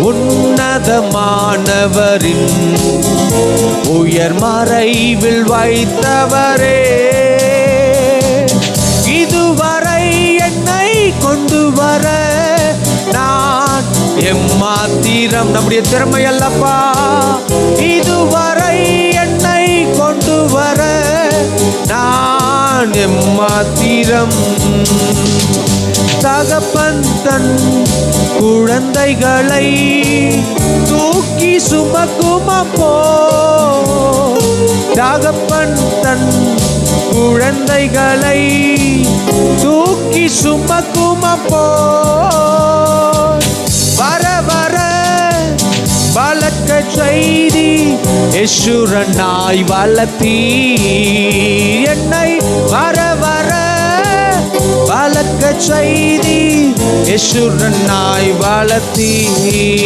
உன்னதமானவரின் உயர் மறைவில் வைத்தவரே, இதுவரை என்னை கொண்டு வர நான் எம்மாத்திரம். நம்முடைய திறமை அல்லப்பா, இதுவரை என்னை கொண்டு வர நான் எம்மாத்திரம். தகப்பன் தன் குழந்தைகளை தூக்கி சுமக்கும் அப்போ, தகப்பன் தன் குழந்தைகளை தூக்கி சுமக்கும் அப்போ, வர வர வளர்க்க செய்தி யேசுரனாய் வளர்த்தீ என்னை, வர வர வளர்க்க செய்தி யேசுரனாய் வளர்த்தீ.